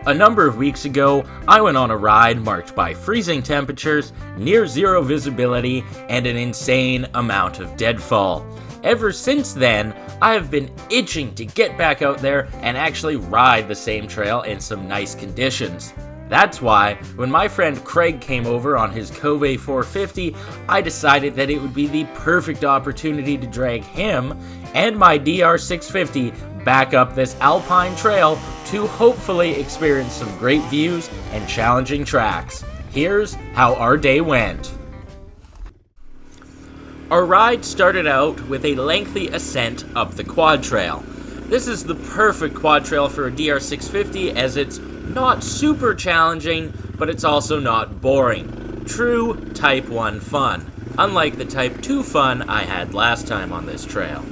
A number of weeks ago, I went on a ride marked by freezing temperatures, near zero visibility, and an insane amount of deadfall. Ever since then, I have been itching to get back out there and actually ride the same trail in some nice conditions. That's why, when my friend Craig came over on his Kove 450, I decided that it would be the perfect opportunity to drag him and my DR650 back up this Alpine trail to hopefully experience some great views and challenging tracks. Here's how our day went. Our ride started out with a lengthy ascent up the quad trail. This is the perfect quad trail for a DR650 as it's not super challenging, but it's also not boring. True Type 1 fun, unlike the Type 2 fun I had last time on this trail.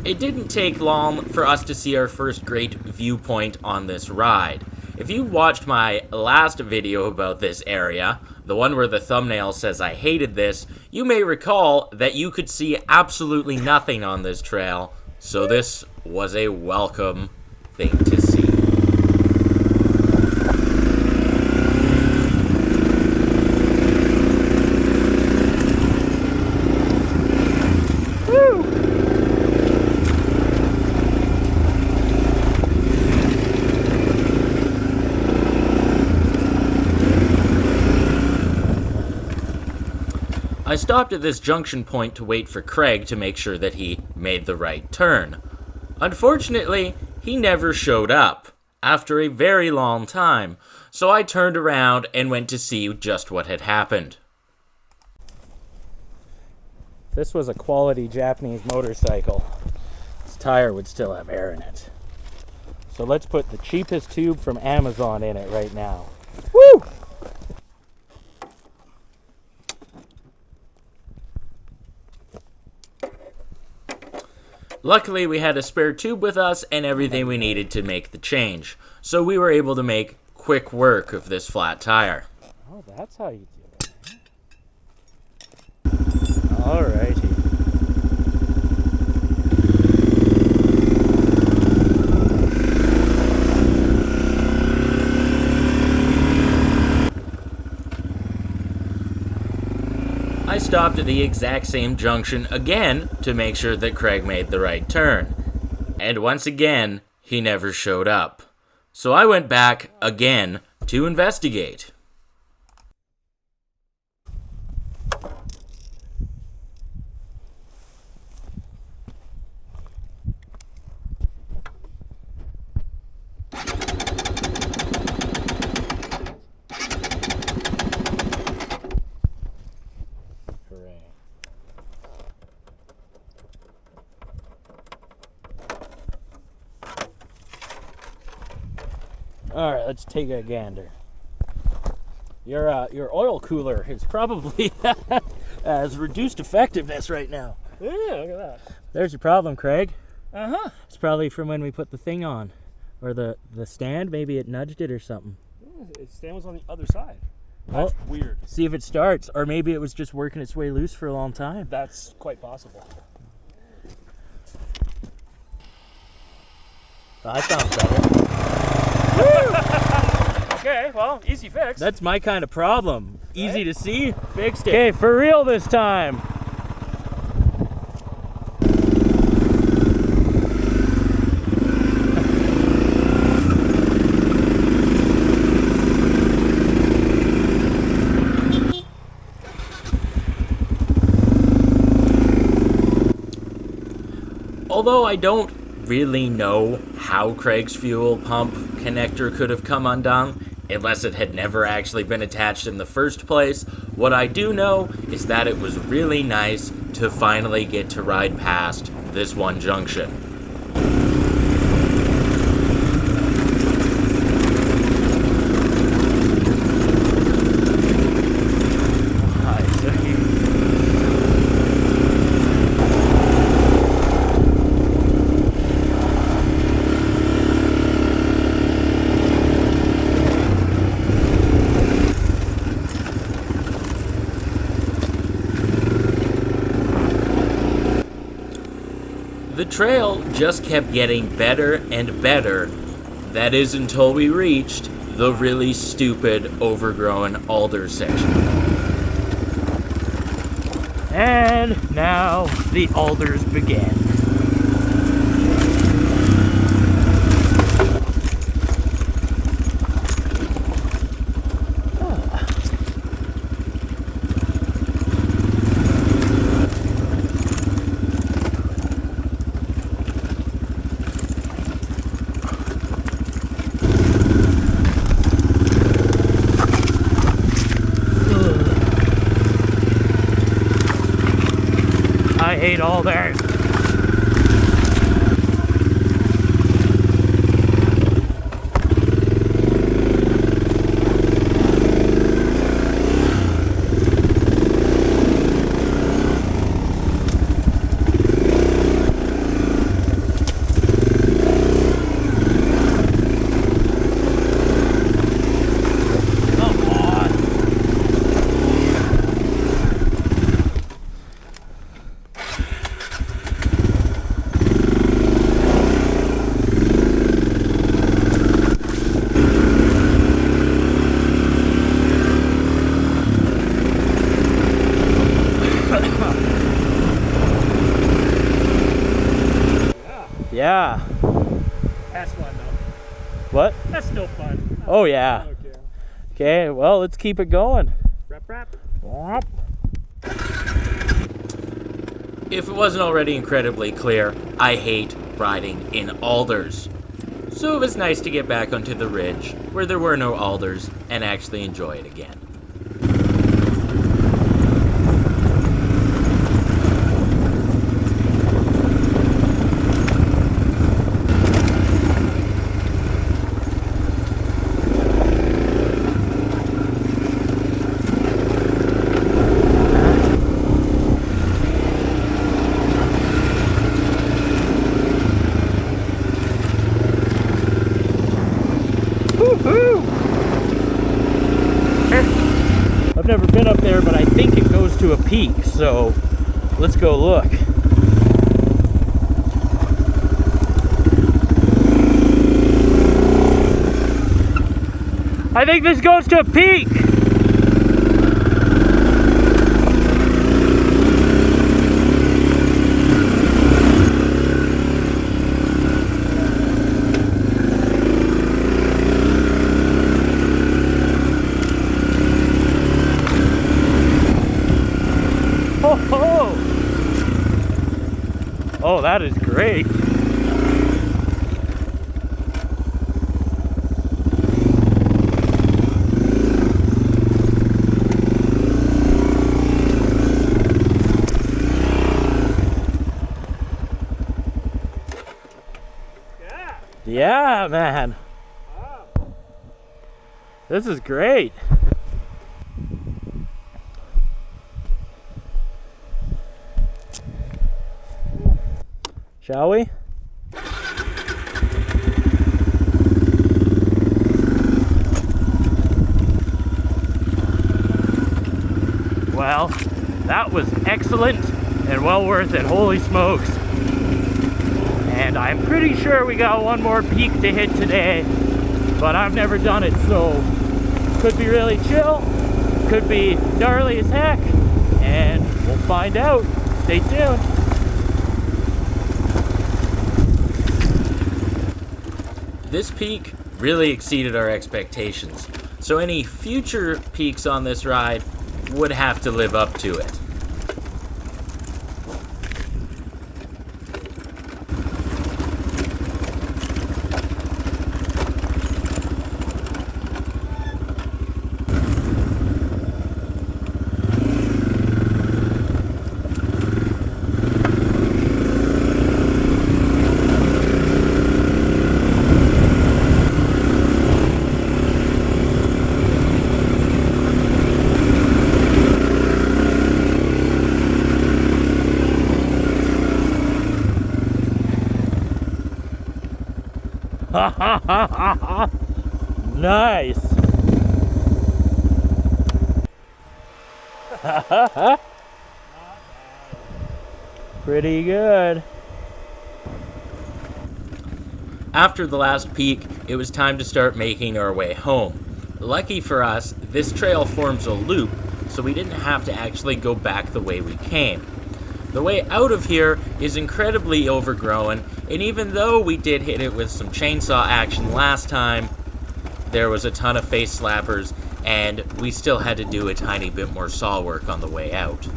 It didn't take long for us to see our first great viewpoint on this ride. If you watched my last video about this area, the one where the thumbnail says I hated this, you may recall that you could see absolutely nothing on this trail, so this was a welcome thing to see. I stopped at this junction point to wait for Craig to make sure that he made the right turn. Unfortunately, he never showed up, after a very long time, so I turned around and went to see just what had happened. If this was a quality Japanese motorcycle, this tire would still have air in it. So let's put the cheapest tube from Amazon in it right now. Woo! Luckily, we had a spare tube with us and everything we needed to make the change, so we were able to make quick work of this flat tire. Oh, that's how you do it. Alrighty. I stopped at the exact same junction again to make sure that Craig made the right turn. And once again, he never showed up. So I went back again to investigate. Alright, let's take a gander. Your oil cooler is probably has reduced effectiveness right now. Yeah, look at that. There's your problem, Craig. Uh-huh. It's probably from when we put the thing on. Or the stand, maybe it nudged it or something. The stand was on the other side. That's weird. See if it starts. Or maybe it was just working its way loose for a long time. That's quite possible. That sounds better. Okay, well, easy fix. That's my kind of problem. Right? Easy to see, fixed it. Okay, for real this time. Although I don't really know how Craig's fuel pump connector could have come undone, unless it had never actually been attached in the first place, what I do know is that it was really nice to finally get to ride past this one junction. The trail just kept getting better and better. That is until we reached the really stupid, overgrown alder section. And now the alders begin. I hate alders. Yeah. That's fun though. What? That's still fun. Oh yeah. Okay. Okay, well, let's keep it going. Rap. If it wasn't already incredibly clear, I hate riding in alders. So it was nice to get back onto the ridge, where there were no alders, and actually enjoy it again. I've never been up there, but I think it goes to a peak, so let's go look. I think this goes to a peak. Oh, that is great. Yeah, man. Wow. This is great. Shall we? Well, that was excellent and well worth it. Holy smokes. And I'm pretty sure we got one more peak to hit today, but I've never done it, so could be really chill, could be gnarly as heck, and we'll find out. Stay tuned. This peak really exceeded our expectations, so any future peaks on this ride would have to live up to it. Nice. Pretty good. After the last peak, it was time to start making our way home. Lucky for us, this trail forms a loop, so we didn't have to actually go back the way we came. The way out of here is incredibly overgrown, and even though we did hit it with some chainsaw action last time, there was a ton of face slappers, and we still had to do a tiny bit more saw work on the way out.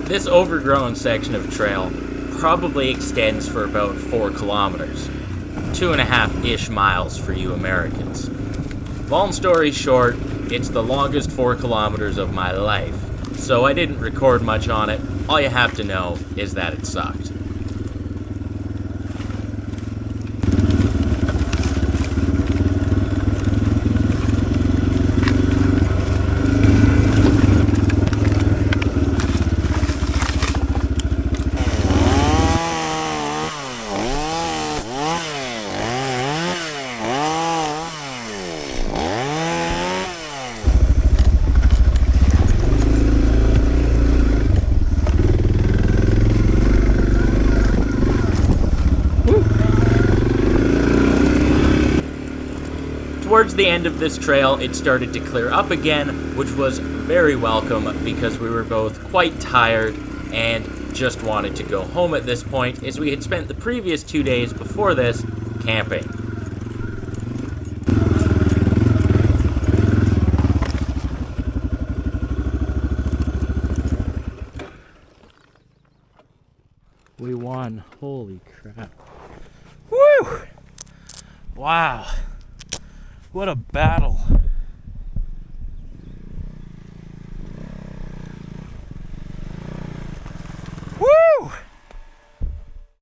This overgrown section of trail probably extends for about 4 kilometers, 2.5-ish miles for you Americans. Long story short, it's the longest 4 kilometers of my life, so I didn't record much on it. All you have to know is that it sucked. Towards the end of this trail, it started to clear up again, which was very welcome because we were both quite tired and just wanted to go home at this point, as we had spent the previous 2 days before this camping. We won. Holy crap. Woo! Wow. What a battle.